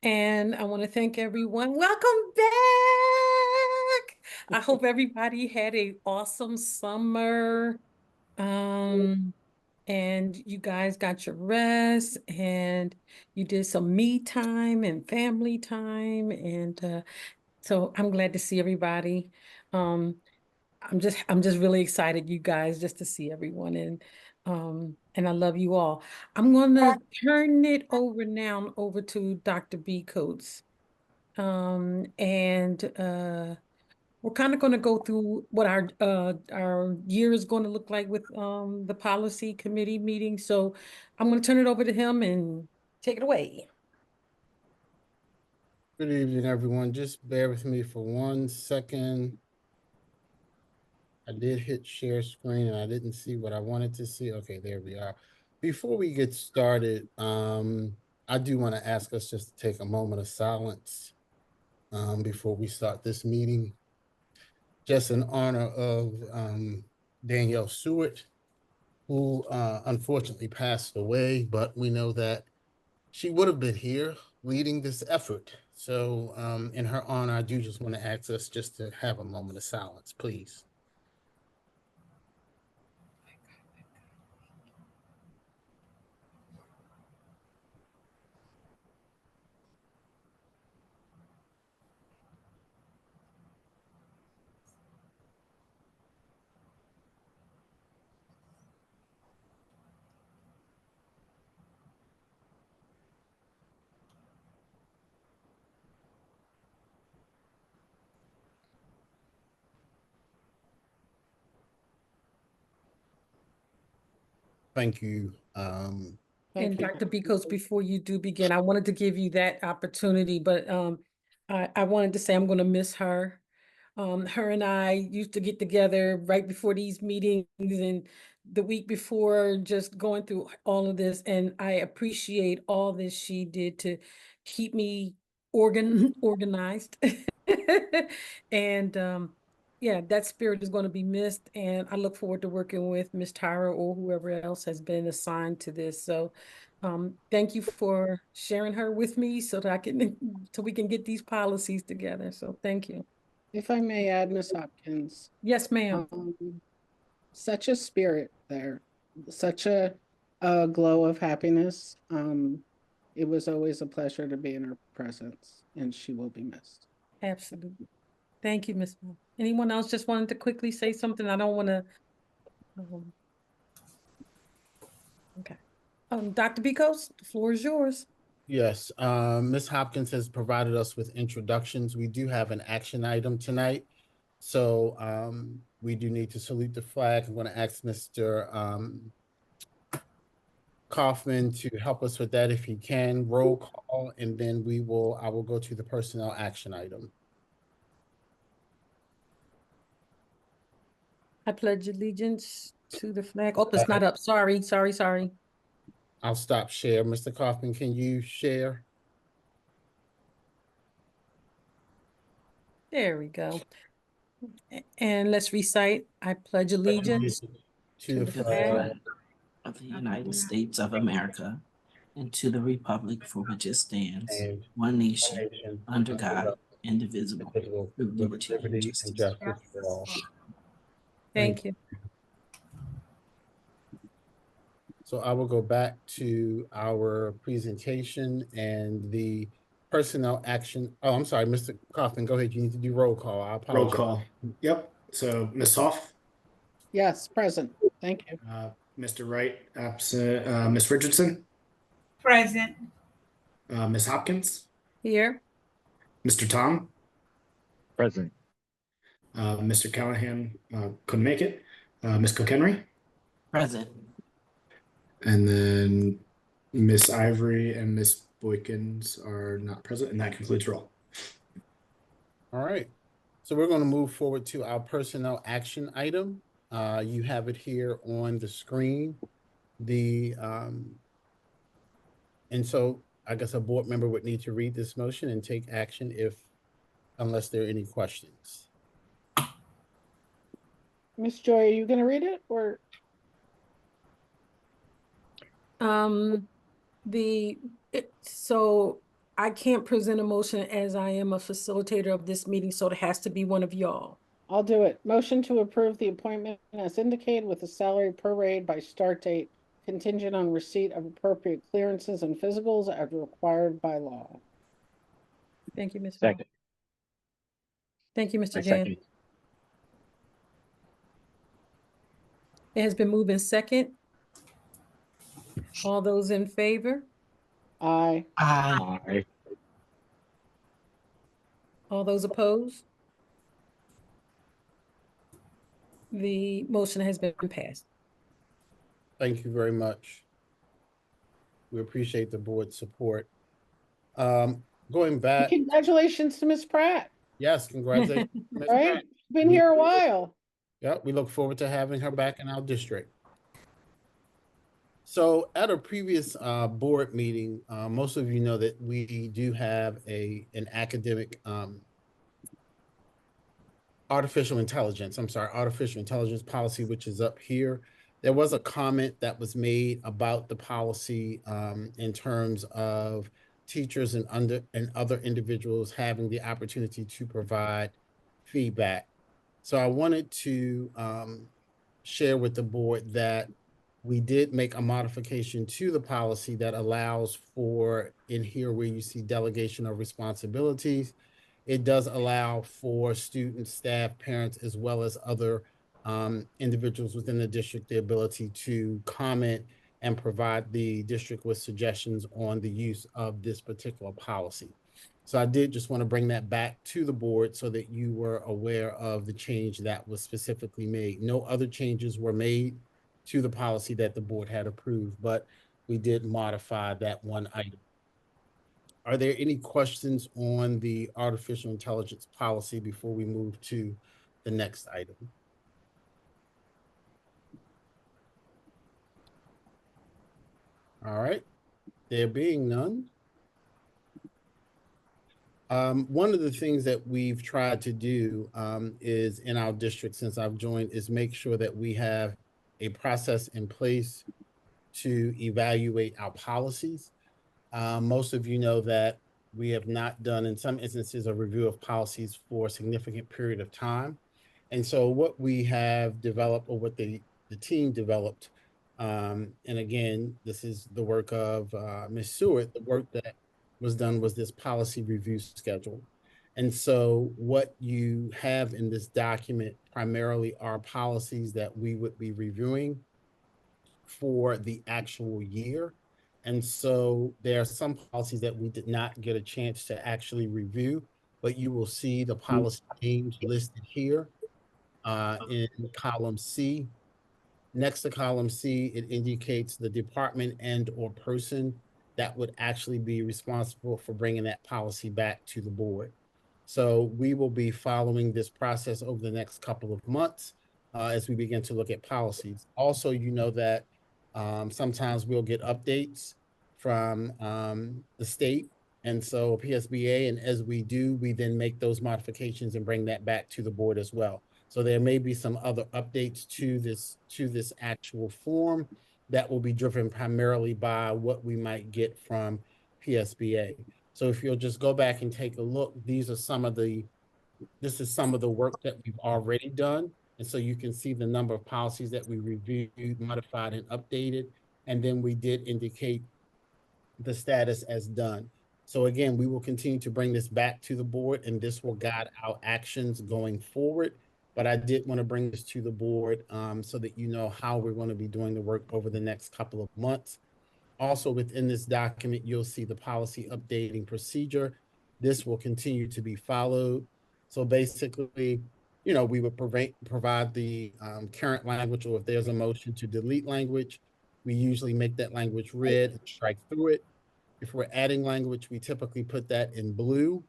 And I want to thank everyone. Welcome back. I hope everybody had a awesome summer. Um, and you guys got your rest and you did some me time and family time. And so I'm glad to see everybody. Um, I'm just really excited, you guys, just to see everyone and I love you all. I'm gonna turn it over now over to Dr. B Coates. And we're kind of going to go through what our year is going to look like with the policy committee meeting. So I'm going to turn it over to him and take it away. Good evening, everyone. Just bear with me for 1 second. I did hit share screen and I didn't see what I wanted to see. Okay, there we are. Before we get started, I do want to ask us just to take a moment of silence before we start this meeting. Just in honor of Danielle Seward, who unfortunately passed away, but we know that she would have been here leading this effort. So in her honor, I do just want to ask us just to have a moment of silence, please. Thank you. And Dr. Bikos, before you do begin, I wanted to give you that opportunity, but I wanted to say I'm going to miss her. Her and I used to get together right before these meetings and the week before, just going through all of this. And I appreciate all that she did to keep me organized. And yeah, that spirit is going to be missed. And I look forward to working with Miss Tyra or whoever else has been assigned to this. So thank you for sharing her with me so that so we can get these policies together. So thank you. If I may add, Ms. Hopkins, Yes, ma'am. such a spirit there, such a glow of happiness. It was always a pleasure to be in her presence, and she will be missed. Absolutely. Thank you, Ms. Moore. Anyone else just wanted to quickly say something? I don't want to. Okay. Dr. Bikos, the floor is yours. Yes, Ms. Hopkins has provided us with introductions. We do have an action item tonight. So we do need to salute the flag. I'm going to ask Mr. Kaufman to help us with that if he can. Roll call, and then I will go to the personnel action item. I pledge allegiance to the flag. Oh, it's not up. Sorry. I'll stop share. Mr. Kaufman, can you share? There we go. And let's recite. I pledge allegiance to the flag of the United States of America and to the republic for which it stands, one nation, under God, indivisible, with liberty and justice for all. Thank you. So I will go back to our presentation and the personnel action. Oh, I'm sorry, Mr. Kaufman, go ahead. You need to do roll call. I apologize. Roll call. Yep. So Ms. Hoff? Yes, present. Thank you. Mr. Wright, absent. Ms. Richardson? Present. Ms. Hopkins? Here. Mr. Tom? Present. Mr. Callahan couldn't make it. Ms. Cook-Henry? Present. And then Ms. Ivory and Ms. Boykins are not present, and that concludes roll. All right. So we're going to move forward to our personnel action item. You have it here on the screen. And so I guess a board member would need to read this motion and take action unless there are any questions. Ms. Joy, are you going to read it or? So I can't present a motion as I am a facilitator of this meeting, so it has to be one of y'all. I'll do it. Motion to approve the appointment as indicated with the salary prorated by start date contingent on receipt of appropriate clearances and physicals as required by law. Thank you, Ms. Hall. Second. Thank you, I Mr. Jan. second. It has been moved in second. All those in favor? Aye. Aye. Aye. All those opposed? The motion has been passed. Thank you very much. We appreciate the board's support. Going back, Congratulations to Ms. Pratt, yes, congratulations. Ms. right? Pratt. Been here a while. Yeah, we look forward to having her back in our district. So at a previous board meeting, most of you know that we do have an academic artificial intelligence policy, which is up here. There was a comment that was made about the policy in terms of teachers and other individuals having the opportunity to provide feedback. So I wanted to share with the board that we did make a modification to the policy that allows for, in here where you see delegation of responsibilities, it does allow for students, staff, parents, as well as other individuals within the district the ability to comment and provide the district with suggestions on the use of this particular policy. So I did just want to bring that back to the board so that you were aware of the change that was specifically made. No other changes were made to the policy that the board had approved, but we did modify that one item. Are there any questions on the artificial intelligence policy before we move to the next item? All right, there being none. One of the things that we've tried to do is in our district since I've joined is make sure that we have a process in place to evaluate our policies. Most of you know that we have not done, in some instances, a review of policies for a significant period of time. And so what we have developed, or what the team developed, and again, this is the work of Ms. Seward, the work that was done was this policy review schedule. And so what you have in this document primarily are policies that we would be reviewing for the actual year. And so there are some policies that we did not get a chance to actually review, but you will see the policy names listed here in column C. Next to column C, it indicates the department and or person that would actually be responsible for bringing that policy back to the board. So we will be following this process over the next couple of months as we begin to look at policies. Also, you know that sometimes we'll get updates from the state. And so PSBA, and as we do, we then make those modifications and bring that back to the board as well. So there may be some other updates to this actual form that will be driven primarily by what we might get from PSBA. So if you'll just go back and take a look, this is some of the work that we've already done. And so you can see the number of policies that we reviewed, modified, and updated. And then we did indicate the status as done. So again, we will continue to bring this back to the board, and this will guide our actions going forward. But I did want to bring this to the board so that you know how we're going to be doing the work over the next couple of months. Also within this document, you'll see the policy updating procedure. This will continue to be followed. So basically, you know, we would provide the current language, or if there's a motion to delete language, we usually make that language red and strike through it. If we're adding language, we typically put that in blue.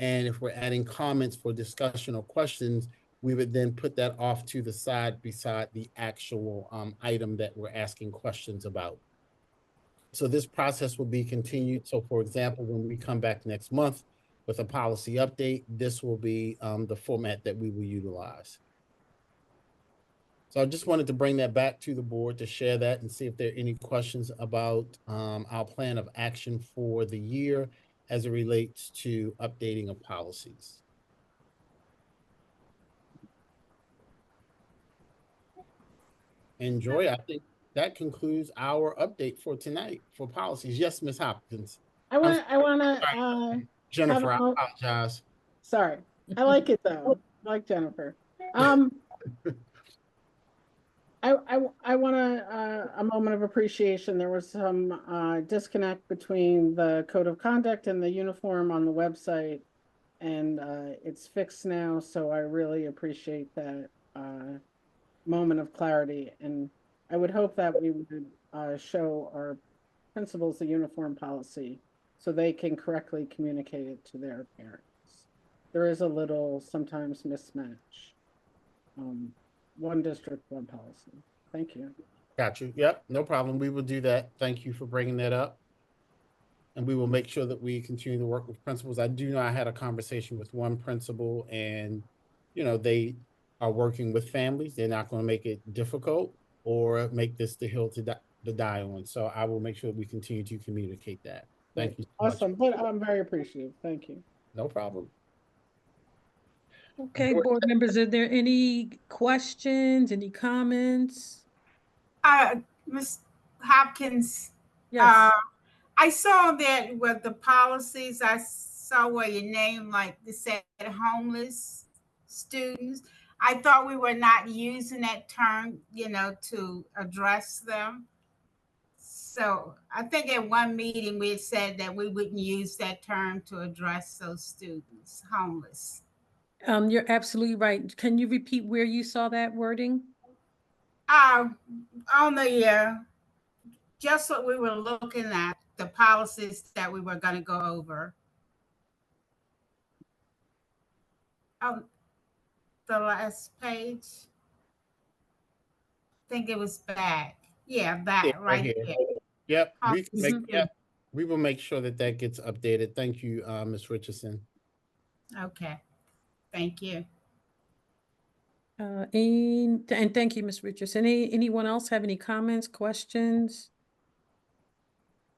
And if we're adding comments for discussion or questions, we would then put that off to the side beside the actual item that we're asking questions about. So this process will be continued. So for example, when we come back next month with a policy update, this will be the format that we will utilize. So I just wanted to bring that back to the board to share that and see if there are any questions about our plan of action for the year as it relates to updating of policies. Enjoy. I think that concludes our update for tonight for policies. Yes, Ms. Hopkins. I want to, Jennifer, I Have a- apologize. sorry, I like it though. I like Jennifer. I want a moment of appreciation. There was some disconnect between the code of conduct and the uniform on the website, and it's fixed now. So I really appreciate that moment of clarity, and I would hope that we would show our principals the uniform policy so they can correctly communicate it to their parents. There is a little sometimes mismatch. One district, one policy. Thank you. Got you. Yep, no problem. We will do that. Thank you for bringing that up. And we will make sure that we continue to work with principals. I do know I had a conversation with one principal, and, you know, they are working with families. They're not going to make it difficult or make this the hill to die on. So I will make sure that we continue to communicate that. Thank you so much. Awesome, but I'm very appreciative. Thank you. No problem. Okay, board members, are there any questions, any comments? Ms. Hopkins, Yes. I saw that with the policies, I saw where your name, like they said, homeless students. I thought we were not using that term, you know, to address them. So I think at one meeting we had said that we wouldn't use that term to address those students, homeless. You're absolutely right. Can you repeat where you saw that wording? On the just what we were looking at, the policies that we were going to go over. The last page. I think it was back. Yeah, that Yeah, right here. there. Yep, we can make, Mhm. yep, we will make sure that that gets updated. Thank you, Ms. Richardson. Okay, thank you. And thank you, Ms. Richardson. Anyone else have any comments, questions?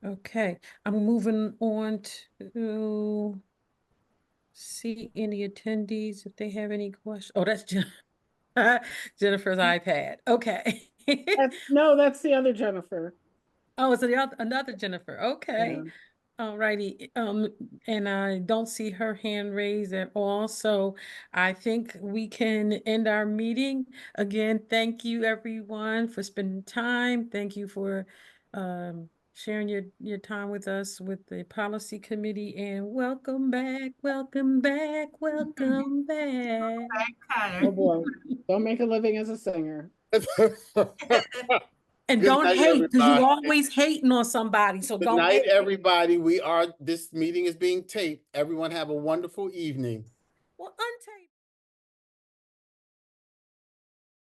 Okay, I'm moving on to see any attendees if they have any questions. Oh, that's Jennifer's iPad. Okay. No, that's the other Jennifer. Oh, it's another Jennifer. Okay. Yeah. All righty. And I don't see her hand raised at all. So I think we can end our meeting. Again, thank you everyone for spending time. Thank you for sharing your time with us with the policy committee, and welcome back, welcome back, welcome back. Oh boy, don't make a living as a singer. And Good don't night, hate, because everybody. you always hating on somebody. So Good don't night, hate. everybody. This meeting is being taped. Everyone have a wonderful evening. Well, untape.